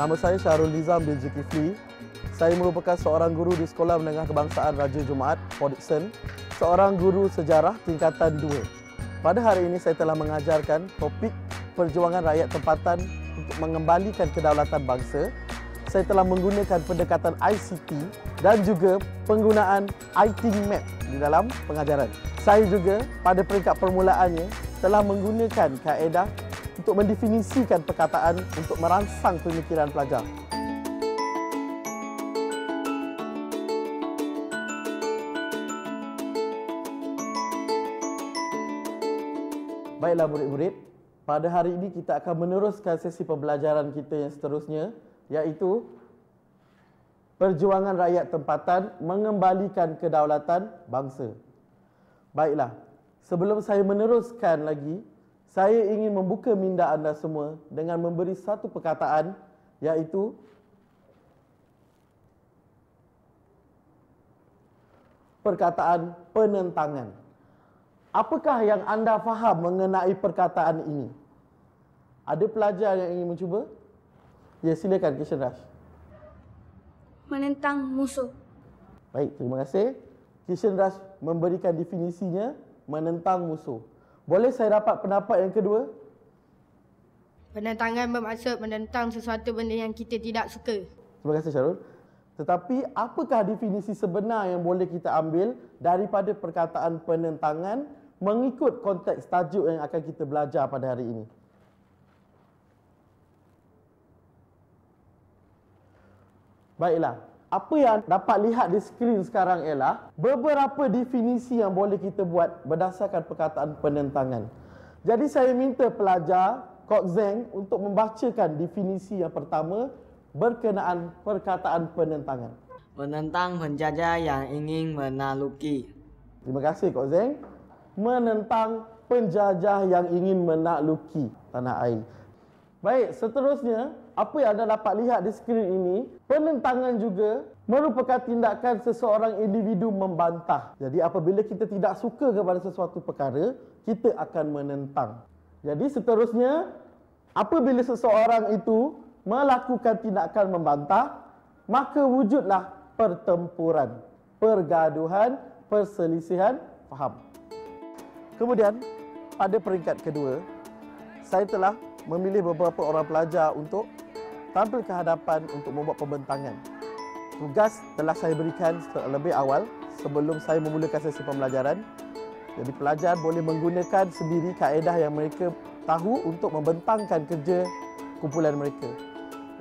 Nama saya Syahrul Nizam bin Zulkifli. Saya merupakan seorang guru di Sekolah Menengah Kebangsaan Raja Jumaat, Port Dickson, seorang guru sejarah tingkatan 2. Pada hari ini saya telah mengajarkan topik perjuangan rakyat tempatan untuk mengembalikan kedaulatan bangsa. Saya telah menggunakan pendekatan ICT dan juga penggunaan IT map di dalam pengajaran. Saya juga pada peringkat permulaannya telah menggunakan kaedah untuk mendefinisikan perkataan untuk merangsang pemikiran pelajar. Baiklah murid-murid, pada hari ini kita akan meneruskan sesi pembelajaran kita yang seterusnya, iaitu perjuangan rakyat tempatan mengembalikan kedaulatan bangsa. Baiklah, sebelum saya meneruskan lagi, saya ingin membuka minda anda semua dengan memberi satu perkataan, iaitu perkataan penentangan. Apakah yang anda faham mengenai perkataan ini? Ada pelajar yang ingin mencuba? Ya, silakan Kishan Raj. Menentang musuh. Baik, terima kasih. Kishan Raj memberikan definisinya, menentang musuh. Boleh saya dapat pendapat yang kedua? Penentangan bermaksud menentang sesuatu benda yang kita tidak suka. Terima kasih Syarul. Tetapi apakah definisi sebenar yang boleh kita ambil daripada perkataan penentangan mengikut konteks tajuk yang akan kita belajar pada hari ini? Baiklah, apa yang dapat lihat di skrin sekarang ialah beberapa definisi yang boleh kita buat berdasarkan perkataan penentangan. Jadi saya minta pelajar Kok Zeng untuk membacakan definisi yang pertama berkenaan perkataan penentangan. Menentang penjajah yang ingin menakluki. Terima kasih Kok Zeng. Menentang penjajah yang ingin menakluki tanah air. Baik, seterusnya, apa yang anda dapat lihat di skrin ini, penentangan juga merupakan tindakan seseorang individu membantah. Jadi apabila kita tidak suka kepada sesuatu perkara, kita akan menentang. Jadi seterusnya, apabila seseorang itu melakukan tindakan membantah, maka wujudlah pertempuran, pergaduhan, perselisihan faham. Kemudian, pada peringkat kedua, saya telah memilih beberapa orang pelajar untuk tampil ke hadapan untuk membuat pembentangan. Tugas telah saya berikan lebih awal sebelum saya memulakan sesi pembelajaran. Jadi pelajar boleh menggunakan sendiri kaedah yang mereka tahu untuk membentangkan kerja kumpulan mereka.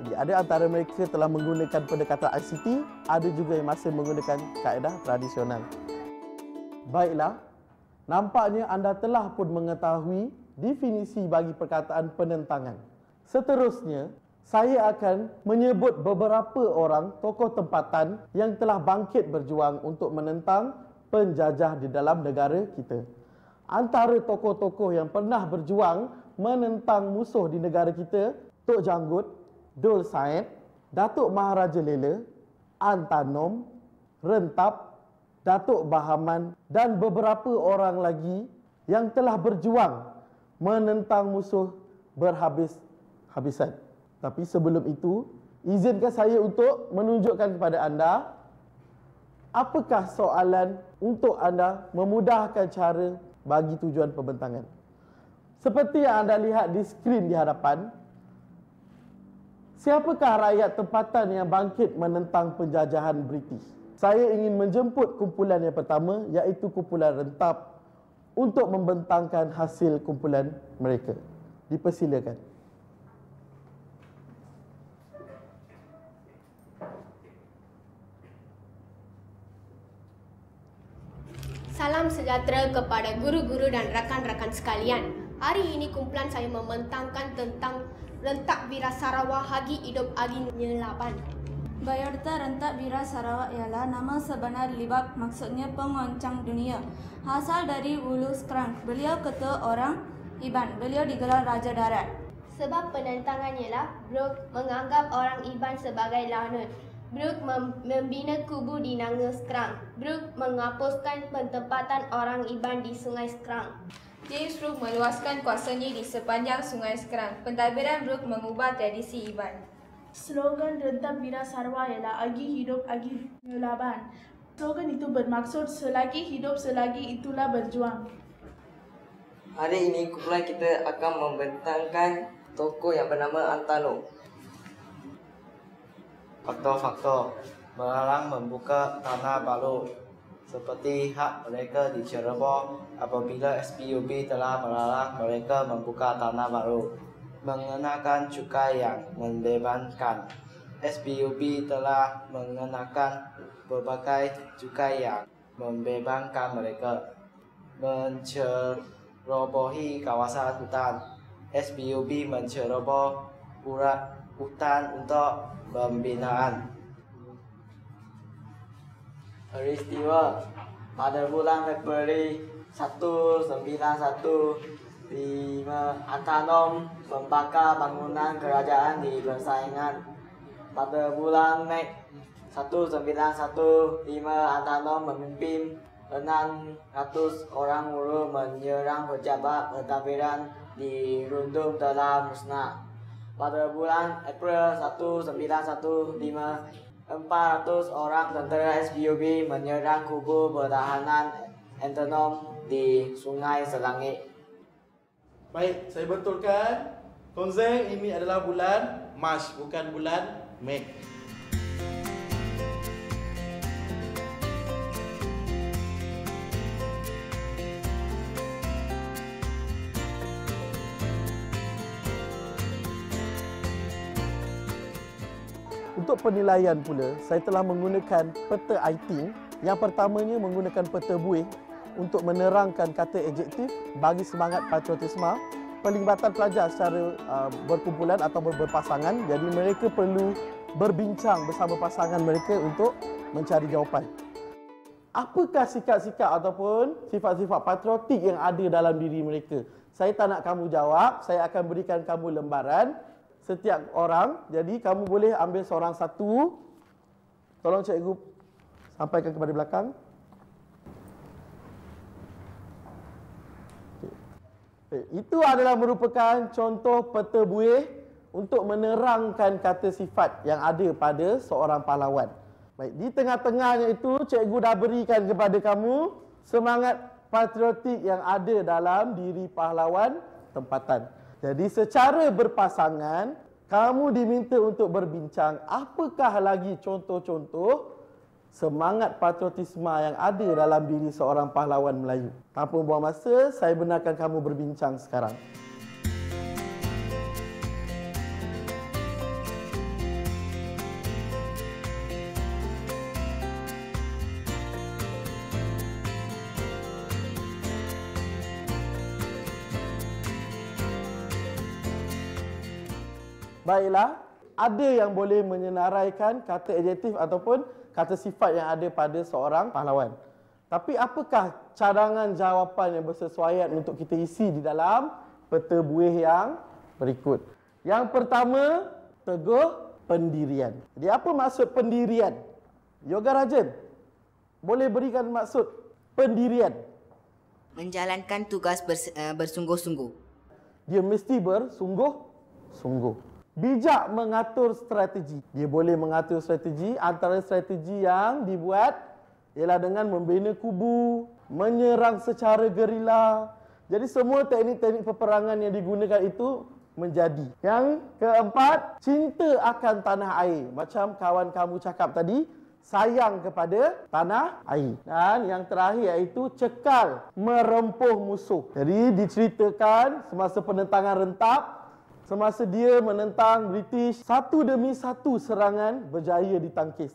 Jadi ada antara mereka telah menggunakan pendekatan ICT, ada juga yang masih menggunakan kaedah tradisional. Baiklah, nampaknya anda telah pun mengetahui definisi bagi perkataan penentangan. Seterusnya, saya akan menyebut beberapa orang tokoh tempatan yang telah bangkit berjuang untuk menentang penjajah di dalam negara kita. Antara tokoh-tokoh yang pernah berjuang menentang musuh di negara kita, Tok Janggut, Dul Said, Datuk Maharaja Lela, Antanom, Rentap, Datuk Bahaman dan beberapa orang lagi yang telah berjuang menentang musuh berhabis-habisan. Tapi sebelum itu, izinkan saya untuk menunjukkan kepada anda apakah soalan untuk anda memudahkan cara bagi tujuan pembentangan. Seperti yang anda lihat di skrin di hadapan, siapakah rakyat tempatan yang bangkit menentang penjajahan British? Saya ingin menjemput kumpulan yang pertama, iaitu kumpulan Rentap, untuk membentangkan hasil kumpulan mereka. Dipersilakan. Salam sejahtera kepada guru-guru dan rakan-rakan sekalian. Hari ini kumpulan saya membentangkan tentang Rentak Bira Sarawak Hagi Hidup Agi Nyelaban. Biodata Rentak Bira Sarawak ialah nama sebenar Libak, maksudnya pengoncang dunia. Asal dari Ulu Skrang. Beliau ketua orang Iban. Beliau digelar Raja Darat. Sebab penentangan ialah Brooke menganggap orang Iban sebagai launut. Brooke membina kubu di Nanga Skrang. Brooke menghapuskan pentempatan orang Iban di Sungai Skrang. James Brooke meluaskan kuasanya di sepanjang Sungai Skrang. Pentadbiran Brooke mengubah tradisi Iban. Slogan Rentap Wira Sarwa ialah Agi Hidup Agi Pengelaban. Slogan itu bermaksud selagi hidup selagi itulah berjuang. Hari ini kumpulan kita akan membentangkan tokoh yang bernama Antano. Faktor-faktor melarang membuka tanah baru seperti hak mereka di Cirebon apabila SPUB telah melarang mereka membuka tanah baru. Mengenakan cukai yang membebankan. SPUB telah mengenakan berbagai cukai yang membebankan mereka. Mencerobohi kawasan hutan. SPUB menceroboh hutan untuk pembinaan. Peristiwa pada bulan Februari 1915, Antano membakar bangunan kerajaan di Persaingan. Pada bulan Mei 1915, Antano memimpin 600 orang buruh menyerang pejabat pentadbiran di Rundung telah musnah. Pada bulan April 1915, 400 orang tentera SPUB menyerang kubu pertahanan Antano di Sungai Selangit. Baik, saya betulkan. Konzeng, ini adalah bulan Mac, bukan bulan Mei. Untuk penilaian pula, saya telah menggunakan peta IT. Yang pertamanya menggunakan peta buih untuk menerangkan kata adjektif bagi semangat patriotisme. Pelibatan pelajar secara berkumpulan atau berpasangan. Jadi mereka perlu berbincang bersama pasangan mereka untuk mencari jawapan. Apakah sikap-sikap ataupun sifat-sifat patriotik yang ada dalam diri mereka? Saya tak nak kamu jawab, saya akan berikan kamu lembaran setiap orang. Jadi kamu boleh ambil seorang satu. Tolong cikgu sampaikan kepada belakang. Itu adalah merupakan contoh peta buih untuk menerangkan kata sifat yang ada pada seorang pahlawan. Baik, di tengah-tengahnya itu cikgu dah berikan kepada kamu semangat patriotik yang ada dalam diri pahlawan tempatan. Jadi secara berpasangan, kamu diminta untuk berbincang apakah lagi contoh-contoh semangat patriotisme yang ada dalam diri seorang pahlawan Melayu. Tanpa buang masa, saya benarkan kamu berbincang sekarang. Baiklah, ada yang boleh menyenaraikan kata adjektif ataupun kata sifat yang ada pada seorang pahlawan. Tapi apakah cadangan jawapan yang bersesuaian untuk kita isi di dalam peta buih yang berikut? Yang pertama, teguh pendirian. Jadi apa maksud pendirian? Yoga Rajan, boleh berikan maksud pendirian? Menjalankan tugas bersungguh-sungguh. Dia mesti bersungguh-sungguh. Bijak mengatur strategi. Dia boleh mengatur strategi. Antara strategi yang dibuat ialah dengan membina kubu, menyerang secara gerila. Jadi semua teknik-teknik peperangan yang digunakan itu menjadi. Yang keempat, cinta akan tanah air. Macam kawan kamu cakap tadi, sayang kepada tanah air. Dan yang terakhir iaitu cekal merempuh musuh. Jadi diceritakan semasa penentangan Rentap, semasa dia menentang British, satu demi satu serangan berjaya ditangkis.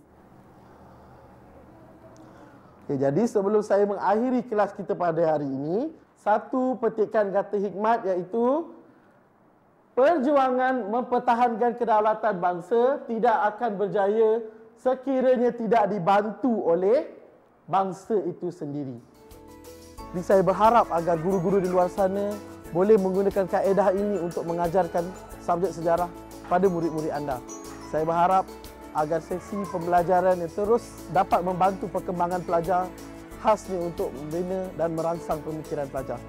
Okay, jadi sebelum saya mengakhiri kelas kita pada hari ini, satu petikan kata hikmat iaitu perjuangan mempertahankan kedaulatan bangsa tidak akan berjaya sekiranya tidak dibantu oleh bangsa itu sendiri. Jadi saya berharap agar guru-guru di luar sana boleh menggunakan kaedah ini untuk mengajarkan subjek sejarah pada murid-murid anda. Saya berharap agar sesi pembelajaran yang terus dapat membantu perkembangan pelajar, khasnya untuk membina dan merangsang pemikiran pelajar.